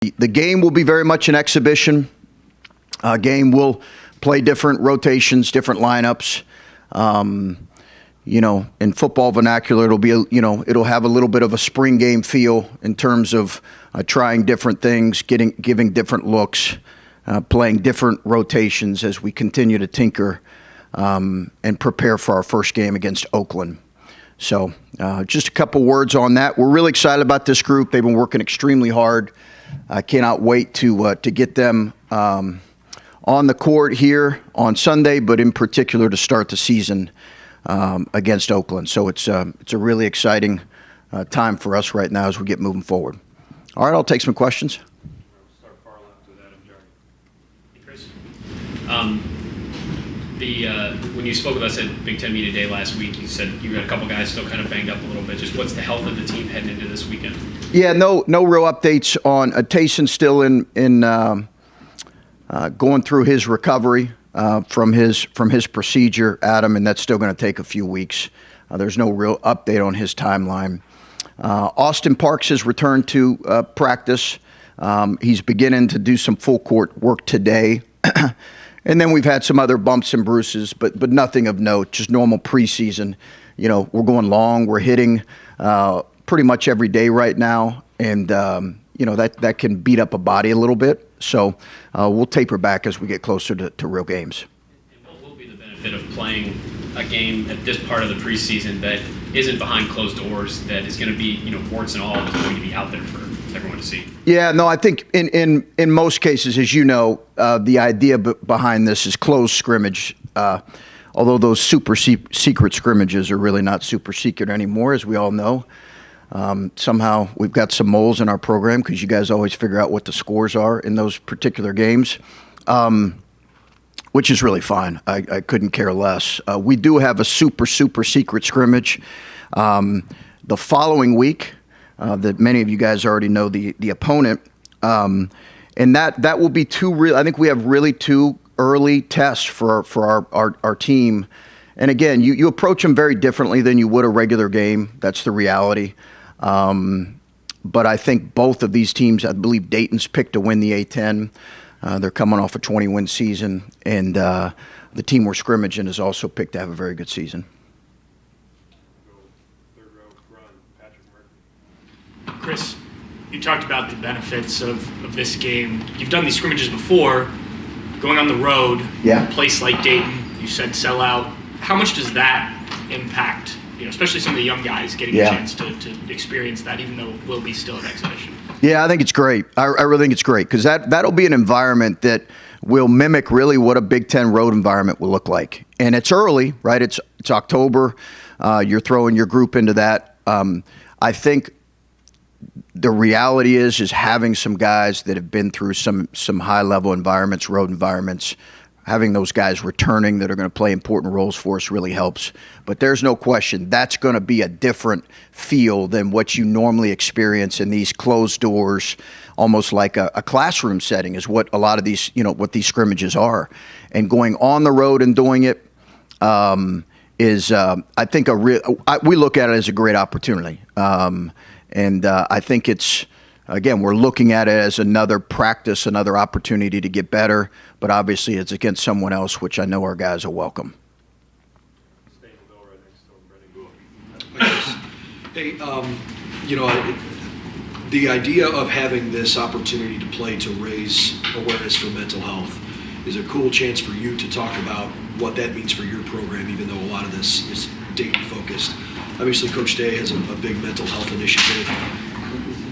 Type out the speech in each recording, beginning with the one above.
The game will be very much an exhibition. Game will play different rotations, different lineups. In football vernacular, it'll have a little bit of a spring game feel in terms of trying different things, giving different looks, playing different rotations as we continue to tinker and prepare for our first game against Oakland. So just a couple words on that. We're really excited about this group. They've been working extremely hard. I cannot wait to get them on the court here on Sunday, but in particular to start the season against Oakland. So it's a really exciting time for us right now as we get moving forward. All right, I'll take some questions. Start far left with Adam Jargi. Hey, Chris. When you spoke with us at Big Ten Media Day last week, you said you had a couple guys still kind of banged up a little bit. Just what's the health of the team heading into this weekend? Yeah, no real updates on Tayson still in going through his recovery from his procedure, Adam, and that's still going to take a few weeks. There's no real update on his timeline. Austin Parks has returned to practice. He's beginning to do some full court work today. And then we've had some other bumps and bruises, but nothing of note, just normal preseason. We're going long. We're hitting pretty much every day right now, and that can beat up a body a little bit. So we'll taper back as we get closer to real games. And what will be the benefit of playing a game at this part of the preseason that isn't behind closed doors, that is going to be, warts and all, is going to be out there for everyone to see? Yeah, no, I think in most cases, as you know, the idea behind this is closed scrimmage, although those super secret scrimmages are really not super secret anymore, as we all know. Somehow we've got some moles in our program because you guys always figure out what the scores are in those particular games, which is really fine. I couldn't care less. We do have a super secret scrimmage the following week that many of you guys already know the opponent. And that will be I think we have really two early tests for our team. And again, you approach them very differently than you would a regular game. That's the reality. But I think both of these teams, I believe Dayton's picked to win the A-10. They're coming off a 20-win season. And the team we're scrimmaging is also picked to have a very good season. Third row run, Patrick Murphy. Chris, you talked about the benefits of this game. You've done these scrimmages before, going on the road, Yeah. a place like Dayton, you said sell out. How much does that impact, especially some of the young guys getting a chance to experience that, even though it will be still an exhibition? Yeah, I think it's great. I really think it's great because that'll be an environment that will mimic really what a Big Ten road environment will look like. And it's early, right? It's October. You're throwing your group into that. I think the reality is having some guys that have been through some high-level environments, road environments, having those guys returning that are going to play important roles for us really helps. But there's no question that's going to be a different feel than what you normally experience in these closed doors, almost like a classroom setting is what a lot of these, what these scrimmages are. And going on the road and doing it is, I think, we look at it as a great opportunity. And I think it's, again, we're looking at it as another practice, another opportunity to get better, but obviously it's against someone else, which I know our guys will welcome. Staying in the middle right next to him, Brendan Gould. Hey, the idea of having this opportunity to play to raise awareness for mental health is a cool chance for you to talk about what that means for your program, even though a lot of this is Dayton focused. Obviously, Coach Day has a big mental health initiative.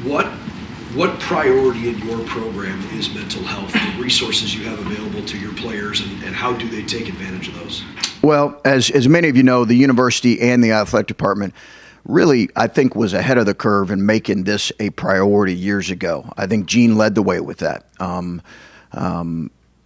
What priority in your program is mental health, the resources you have available to your players, and how do they take advantage of those? Well, as many of you know, the university and the athletic department really, I think, was ahead of the curve in making this a priority years ago. I think Gene led the way with that.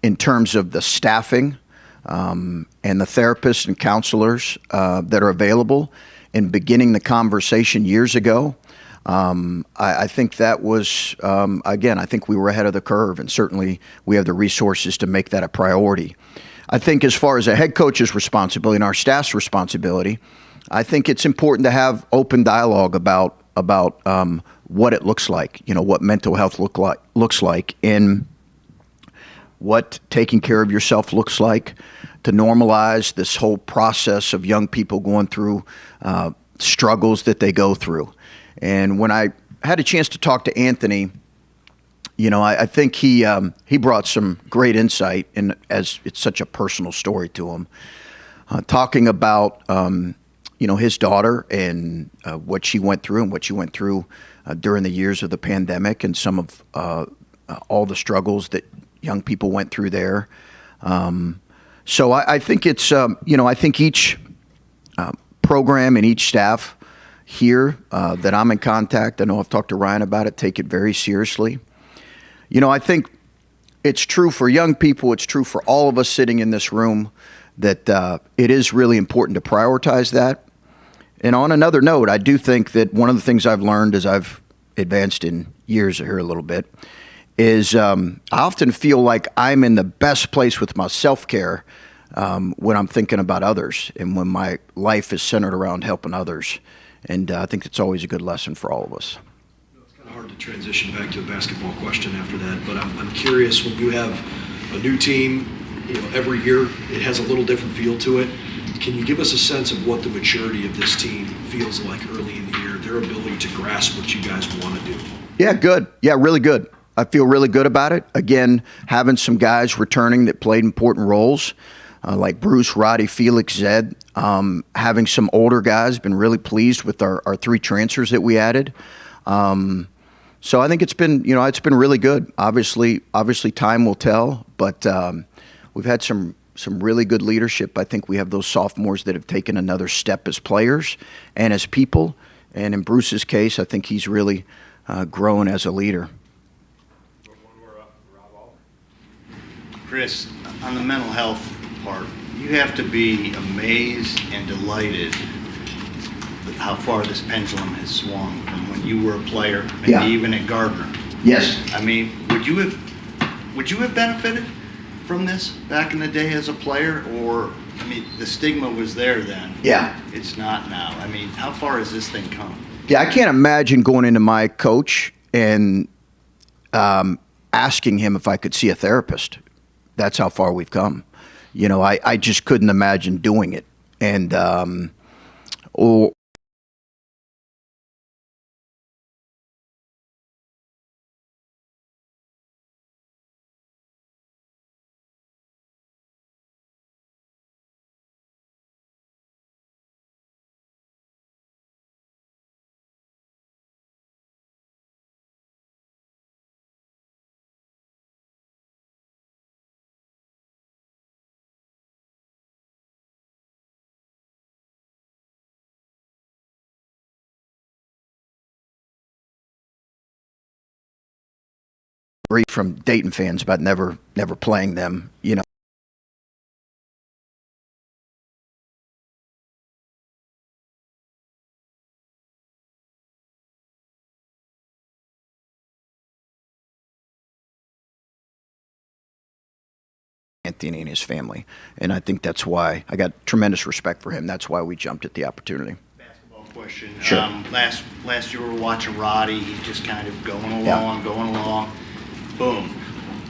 In terms of the staffing and the therapists and counselors that are available, and beginning the conversation years ago, I think that was, again, I think we were ahead of the curve, and certainly we have the resources to make that a priority. I think as far as a head coach's responsibility and our staff's responsibility, I think it's important to have open dialogue about about what it looks like, what mental health looks like, and what taking care of yourself looks like, to normalize this whole process of young people going through struggles that they go through. And when I had a chance to talk to Anthony, I think he brought some great insight, and as it's such a personal story to him, talking about his daughter and what she went through during the years of the pandemic, and some of all the struggles that young people went through there. So I think it's I think each program and each staff here that I'm in contact, I know I've talked to Ryan about it, take it very seriously. I think it's true for young people, it's true for all of us sitting in this room, that it is really important to prioritize that. And on another note, I do think that one of the things I've learned as I've advanced in years here a little bit is I often feel like I'm in the best place with my self-care when I'm thinking about others and when my life is centered around helping others. And I think it's always a good lesson for all of us. It's kind of hard to transition back to a basketball question after that, but I'm curious, when you have a new team, every year it has a little different feel to it. Can you give us a sense of what the maturity of this team feels like early in the year, their ability to grasp what you guys want to do? Yeah, good. Yeah, really good. I feel really good about it. Again, having some guys returning that played important roles, like Bruce, Roddy, Felix, Zed. Having some older guys, been really pleased with our 3 transfers that we added. So I think it's been really good. Obviously time will tell, but we've had some really good leadership. I think we have those sophomores that have taken another step as players and as people. And in Bruce's case, I think he's really grown as a leader. Chris, on the mental health part, you have to be amazed and delighted with how far this pendulum has swung from when you were a player, maybe even at Gardner. Yes. I mean, would you have benefited from this back in the day as a player? Or, I mean, the stigma was there then. Yeah. It's not now. I mean, how far has this thing come? Yeah, I can't imagine going into my coach and asking him if I could see a therapist. That's how far we've come. I just couldn't imagine doing it. And from Dayton fans about never playing them, Anthony and his family. And I think that's why I got tremendous respect for him. That's why we jumped at the opportunity. Basketball question. Sure. Last year we were watching Roddy. He's just kind of going along. Boom.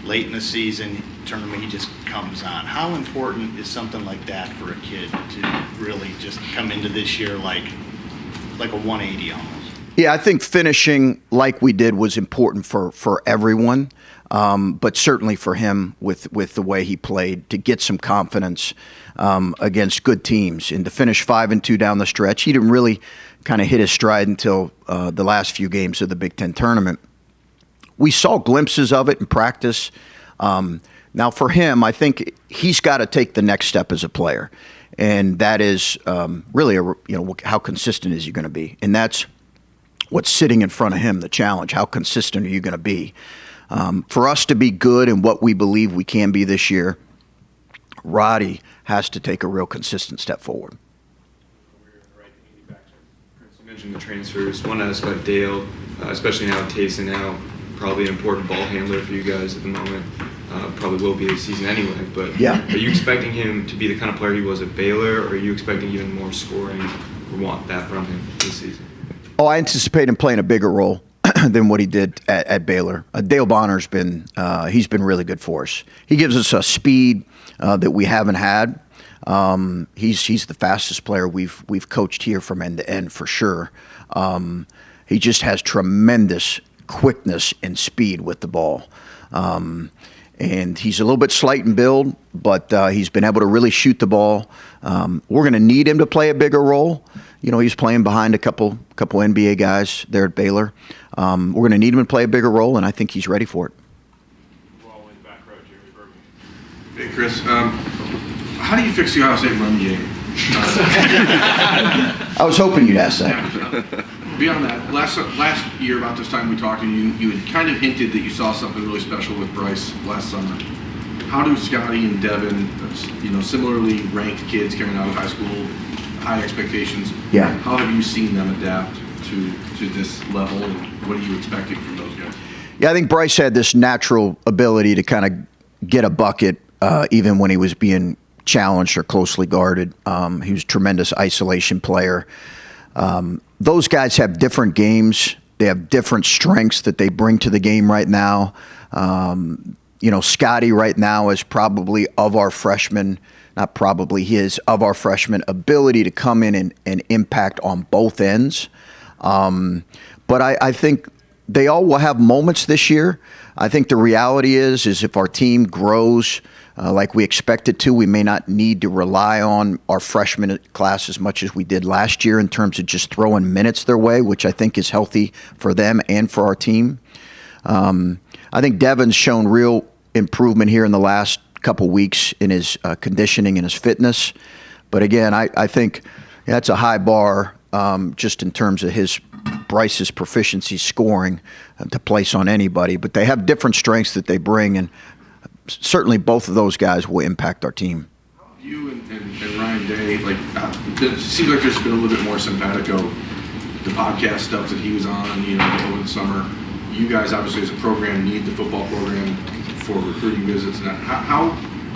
Late in the season, tournament, he just comes on. How important is something like that for a kid to really just come into this year like a 180 almost? Yeah, I think finishing like we did was important for everyone, but certainly for him with the way he played, to get some confidence against good teams and to finish 5-2 down the stretch. He didn't really kind of hit his stride until the last few games of the Big Ten tournament. We saw glimpses of it in practice. Now for him, I think he's got to take the next step as a player, and that is really how consistent is he going to be, and that's what's sitting in front of him, the challenge. How consistent are you going to be? For us to be good in what we believe we can be this year, Roddy has to take a real consistent step forward. You mentioned the transfers. Want to ask about Dale, especially now Taysom now, probably an important ball handler for you guys at the moment. Probably will be this season anyway, but Yeah. Are you expecting him to be the kind of player he was at Baylor, or are you expecting even more scoring or want that from him this season? Oh, I anticipate him playing a bigger role than what he did at Baylor. Dale Bonner's been he's been really good for us. He gives us a speed that we haven't had. He's the fastest player we've coached here from end to end for sure. He just has tremendous quickness and speed with the ball. And he's a little bit slight in build, but he's been able to really shoot the ball. We're going to need him to play a bigger role. You know, he's playing behind a couple NBA guys there at Baylor. We're going to need him to play a bigger role, and I think he's ready for it. Hey, Chris, how do you fix the Ohio State run game? I was hoping you'd ask that. Beyond that, last year about this time we talked, and you had kind of hinted that you saw something really special with Bryce last summer. How do Scotty and Devin, similarly ranked kids coming out of high school, high expectations? Yeah. How have you seen them adapt to this level, and what are you expecting from those guys? Yeah, I think Bryce had this natural ability to kind of get a bucket even when he was being challenged or closely guarded. He was a tremendous isolation player. Those guys have different games. They have different strengths that they bring to the game right now. Scotty right now is probably of our freshmen, not probably, he is of our freshmen ability to come in and impact on both ends. But I think they all will have moments this year. I think the reality is if our team grows like we expect it to, we may not need to rely on our freshman class as much as we did last year in terms of just throwing minutes their way, which I think is healthy for them and for our team. I think Devin's shown real improvement here in the last couple weeks in his conditioning and his fitness. But again, I think that's a high bar just in terms of Bryce's proficiency scoring to place on anybody. But they have different strengths that they bring, and certainly both of those guys will impact our team. You and Ryan Day, it seems like there's been a little bit more simpatico, the podcast stuff that he was on, over the summer. You guys, obviously, as a program, need the football program for recruiting visits. And how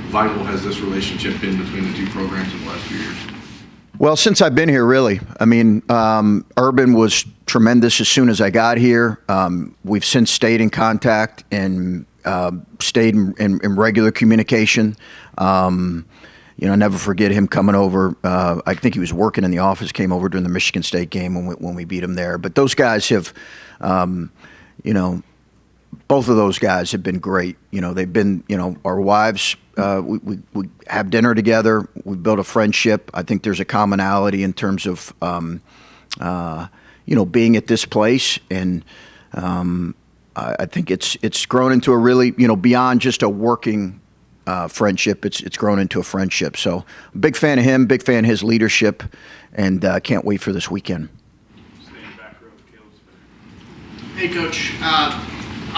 vital has this relationship been between the two programs in the last few years? Well, since I've been here, really. I mean, Urban was tremendous as soon as I got here. We've since stayed in contact and stayed in regular communication. Never forget him coming over. I think he was working in the office, came over during the Michigan State game when we beat him there. But those guys have, both of those guys have been great. They've been, our wives, we have dinner together. We built a friendship. I think there's a commonality in terms of, being at this place. And I think it's grown into a really, beyond just a working friendship. It's grown into a friendship. So big fan of him, big fan of his leadership, and can't wait for this weekend. Hey, Coach.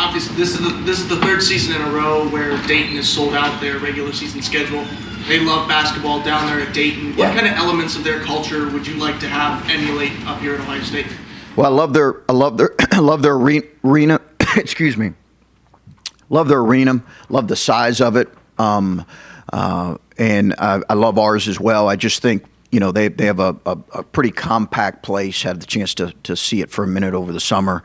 Obviously, this is the third season in a row where Dayton has sold out their regular season schedule. They love basketball down there at Dayton. What kind of elements of their culture would you like to have emulate up here at Ohio State? Well, I love their arena. Excuse me. Love their arena. Love the size of it. And I love ours as well. I just think they have a pretty compact place. Had the chance to see it for a minute over the summer.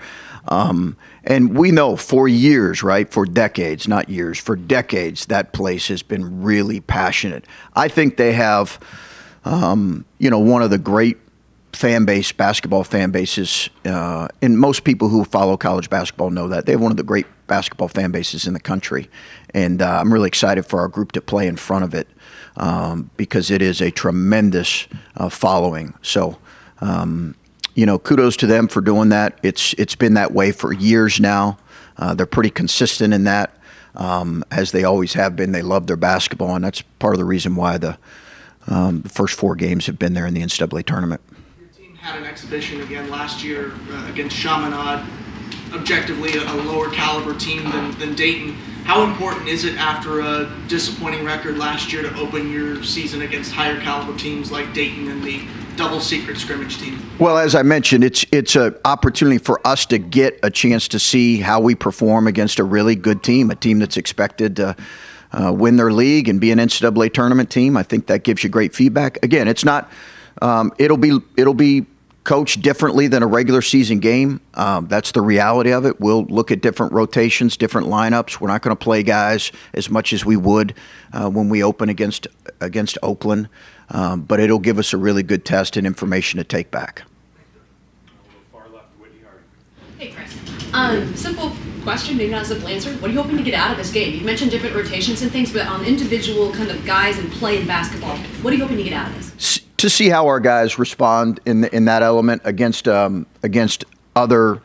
And we know for years, right, for decades, not years, for decades, that place has been really passionate. I think they have, one of the great basketball fan bases, and most people who follow college basketball know that. They have one of the great basketball fan bases in the country. And I'm really excited for our group to play in front of it because it is a tremendous following. So, kudos to them for doing that. It's been that way for years now. They're pretty consistent in that, as they always have been. They love their basketball, and that's part of the reason why the first 4 games have been there in the NCAA tournament. Your team had an exhibition again last year against Chaminade, objectively a lower caliber team than Dayton. How important is it after a disappointing record last year to open your season against higher caliber teams like Dayton and the double secret scrimmage team? Well, as I mentioned, it's an opportunity for us to get a chance to see how we perform against a really good team, a team that's expected to win their league and be an NCAA tournament team. I think that gives you great feedback. Again, it's not. It'll be coach differently than a regular season game. That's the reality of it. We'll look at different rotations, different lineups. We're not going to play guys as much as we would when we open against Oakland, but it'll give us a really good test and information to take back. Hey, Chris. Simple question, maybe not a simple answer. What are you hoping to get out of this game? You mentioned different rotations and things, but on individual kind of guys and play in basketball, what are you hoping to get out of this? To see how our guys respond in that element against another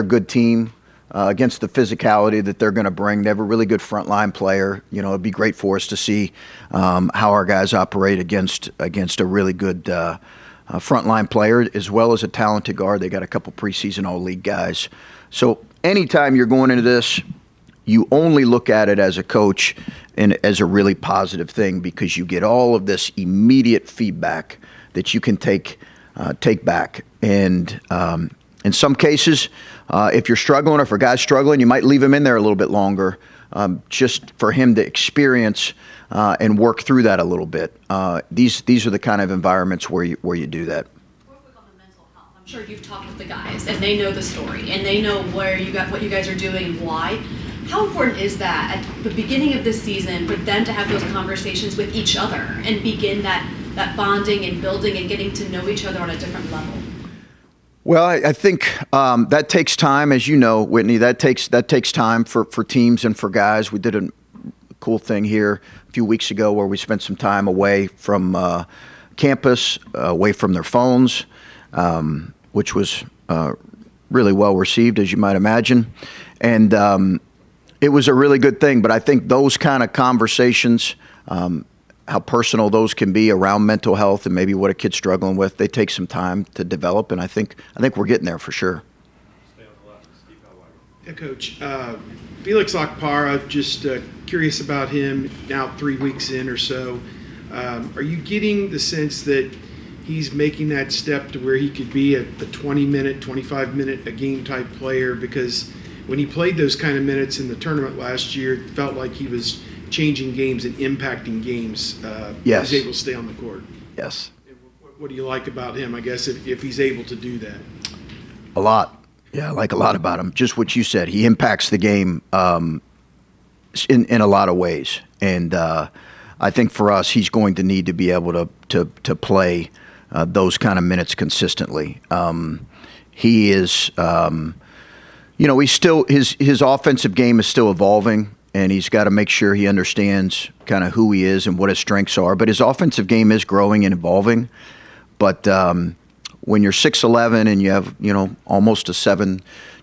good team, against the physicality that they're going to bring. They have a really good frontline player. You know, it'd be great for us to see how our guys operate against a really good frontline player, as well as a talented guard. They got a couple preseason all-league guys. So anytime you're going into this, you only look at it as a coach and as a really positive thing, because you get all of this immediate feedback that you can take back. And in some cases, if you're struggling or if a guy's struggling, you might leave him in there a little bit longer, just for him to experience and work through that a little bit. These are the kind of environments where you do that. Real quick on the mental health. I'm sure you've talked with the guys, and they know the story, and they know what you guys are doing and why. How important is that at the beginning of this season for them to have those conversations with each other and begin that bonding and building and getting to know each other on a different level? Well, I think that takes time, as you know, Whitney. That takes time for teams and for guys. We did a cool thing here a few weeks ago where we spent some time away from campus, away from their phones, which was really well received, as you might imagine. And it was a really good thing. But I think those kind of conversations, how personal those can be around mental health and maybe what a kid's struggling with, they take some time to develop. And I think we're getting there for sure. Yeah, Coach. Felix Akpara, just curious about him now 3 weeks in or so. Are you getting the sense that he's making that step to where he could be a 20-minute, 25-minute a game type player? Because when he played those kind of minutes in the tournament last year, it felt like he was changing games and impacting games. Yes. He's able to stay on the court. Yes. What do you like about him, I guess, if he's able to do that? A lot. Yeah, I like a lot about him. Just what you said. He impacts the game in a lot of ways. And I think for us, he's going to need to be able to play those kind of minutes consistently. He is, he's still his offensive game is still evolving, and he's got to make sure he understands kind of who he is and what his strengths are. But his offensive game is growing and evolving. But when you're 6'11" and you have almost a 7'2.5"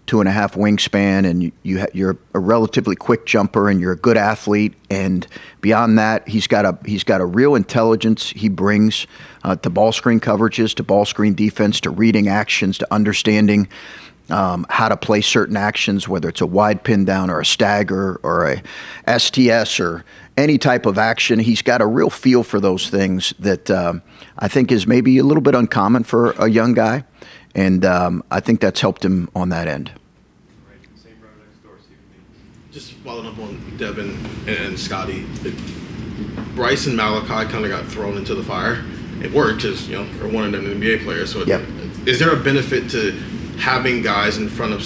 wingspan, and you're a relatively quick jumper, and you're a good athlete, and beyond that, he's got a real intelligence he brings to ball screen coverages, to ball screen defense, to reading actions, to understanding how to play certain actions, whether it's a wide pin down or a stagger or a STS or any type of action. He's got a real feel for those things that I think is maybe a little bit uncommon for a young guy, and I think that's helped him on that end. Just following up on Devin and Scotty, Bryce and Malachi kind of got thrown into the fire. It worked because they're one of them NBA players. So yep. Is there a benefit to having guys in front of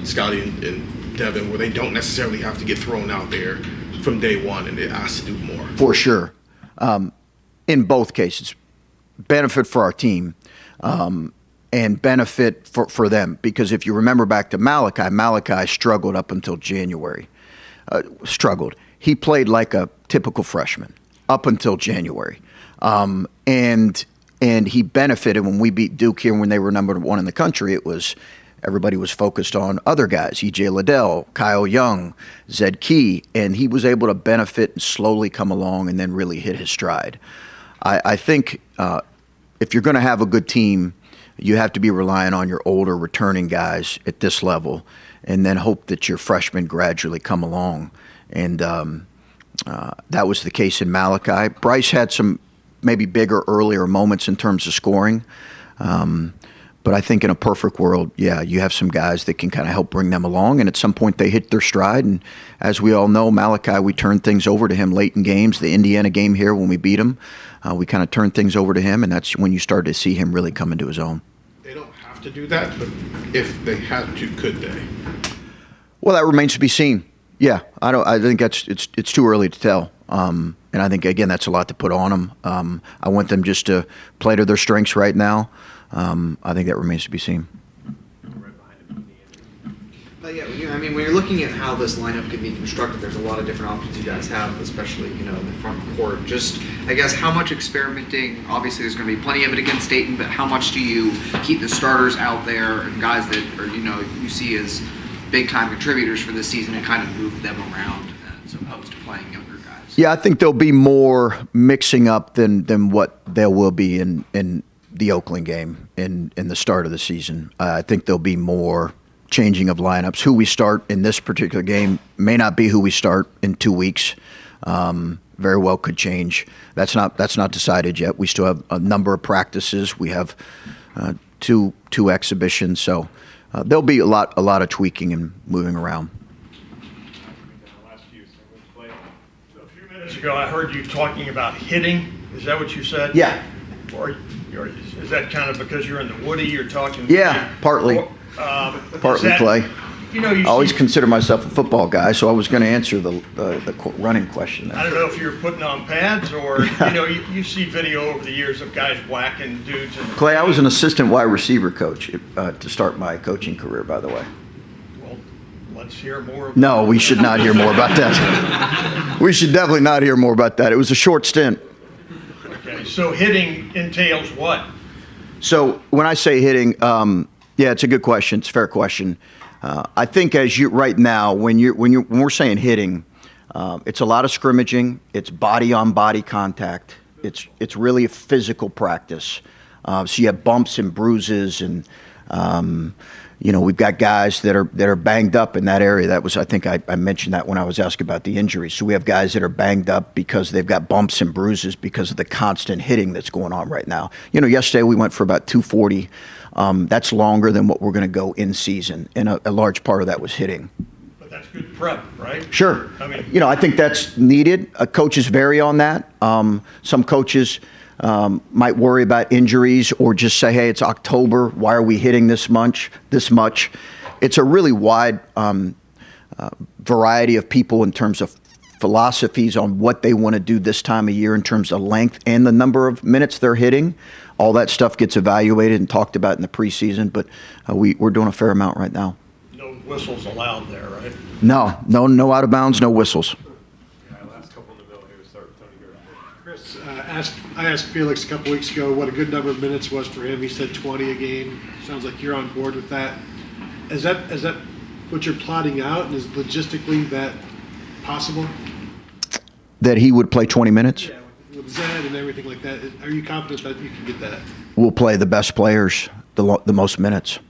Scotty and Devin where they don't necessarily have to get thrown out there from day one and they're asked to do more? For sure. In both cases, benefit for our team and benefit for them. Because if you remember back to Malachi struggled up until January. Struggled. He played like a typical freshman up until January. And he benefited when we beat Duke here when they were number one in the country. Everybody was focused on other guys, E.J. Liddell, Kyle Young, Zed Key, and he was able to benefit and slowly come along and then really hit his stride. I think if you're going to have a good team, you have to be relying on your older returning guys at this level and then hope that your freshmen gradually come along. And that was the case in Malachi. Bryce had some maybe bigger, earlier moments in terms of scoring. But I think in a perfect world, you have some guys that can kind of help bring them along, and at some point they hit their stride. And as we all know, Malachi, we turned things over to him late in games. The Indiana game here when we beat him, we kind of turned things over to him, and that's when you started to see him really come into his own. to do that, but if they had to, could they? Well, that remains to be seen. Yeah, I think it's too early to tell. And I think again that's a lot to put on them. I want them just to play to their strengths right now. I think that remains to be seen. Yeah, I mean, when you're looking at how this lineup could be constructed, there's a lot of different options you guys have, especially, in the front court. Just, I guess, how much experimenting, obviously there's going to be plenty of it against Dayton, but how much do you keep the starters out there and guys that are, you see as big-time contributors for this season and kind of move them around as opposed to playing younger guys? Yeah, I think there'll be more mixing up than what there will be in the Oakland game in the start of the season. I think there'll be more changing of lineups. Who we start in this particular game may not be who we start in 2 weeks. Very well could change. That's not decided yet. We still have a number of practices. We have two exhibitions, so there'll be a lot of tweaking and moving around. A few minutes ago, I heard you talking about hitting. Is that what you said? Yeah. Or is that kind of because you're in the Woody? You're talking. Yeah, partly. Partly play. I always consider myself a football guy, so I was going to answer the running question. I don't know if you're putting on pads or, you see video over the years of guys whacking dudes. Clay, I was an assistant wide receiver coach to start my coaching career, by the way. Well, let's hear more. No, we should not hear more about that. We should definitely not hear more about that. It was a short stint. Okay, so hitting entails what? So when I say hitting, yeah, it's a good question. It's a fair question. I think right now, when we're saying hitting, it's a lot of scrimmaging. It's body on body contact. It's really a physical practice. So you have bumps and bruises, and we've got guys that are banged up in that area. That was, I think, I mentioned that when I was asked about the injuries. So we have guys that are banged up because they've got bumps and bruises because of the constant hitting that's going on right now. Yesterday we went for about 240. That's longer than what we're going to go in season, and a large part of that was hitting. But that's good prep, right? Sure. I mean, I think that's needed. Coaches vary on that. Some coaches might worry about injuries or just say, hey, it's October. Why are we hitting this much? It's a really wide variety of people in terms of philosophies on what they want to do this time of year in terms of length and the number of minutes they're hitting. All that stuff gets evaluated and talked about in the preseason, but we're doing a fair amount right now. No whistles allowed there, right? No out of bounds, no whistles. Last couple in the middle here. Start with Tony Garrett. Chris, I asked Felix a couple weeks ago what a good number of minutes was for him. He said 20 a game. Sounds like you're on board with that. Is that what you're plotting out, and is logistically that possible? That he would play 20 minutes? Yeah, with Zed and everything like that. Are you confident that you can get that? We'll play the best players the most minutes.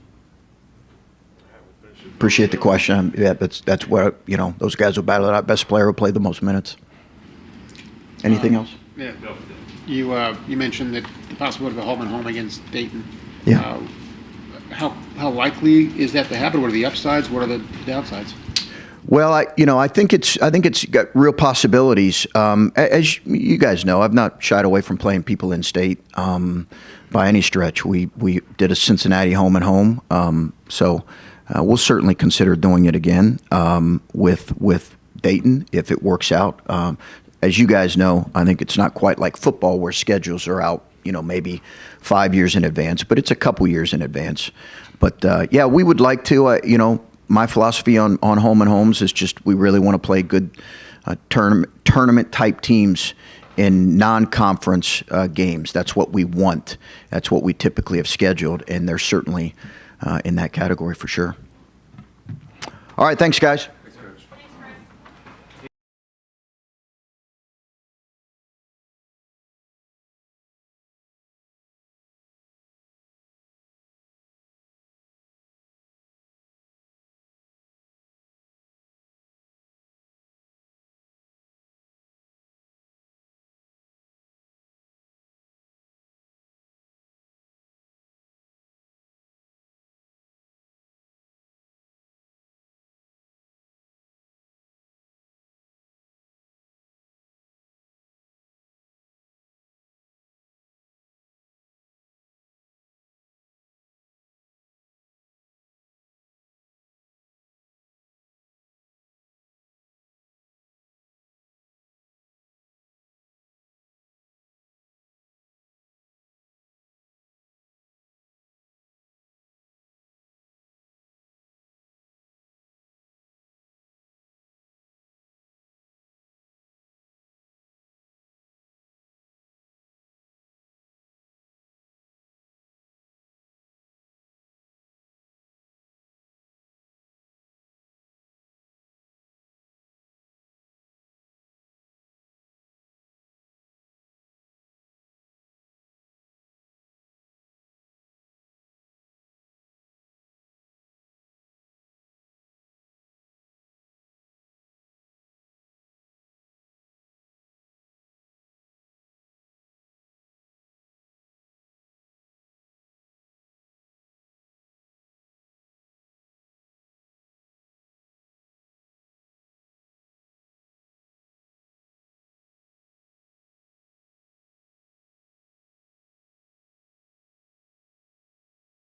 Appreciate the question. Yeah, that's what those guys will battle it out. Best player will play the most minutes. Anything else? Yeah. You mentioned that the possibility of a Holtmann home against Dayton. Yeah. How likely is that to happen? What are the upsides? What are the downsides? Well, I think it's got real possibilities. As you guys know, I've not shied away from playing people in state by any stretch. We did a Cincinnati home and home, so we'll certainly consider doing it again with Dayton if it works out. As you guys know, I think it's not quite like football where schedules are out, maybe 5 years in advance, but it's a couple years in advance. But yeah, we would like to. My philosophy on home and homes is just we really want to play good tournament type teams in non-conference games. That's what we want. That's what we typically have scheduled, and they're certainly in that category for sure. All right, thanks, guys.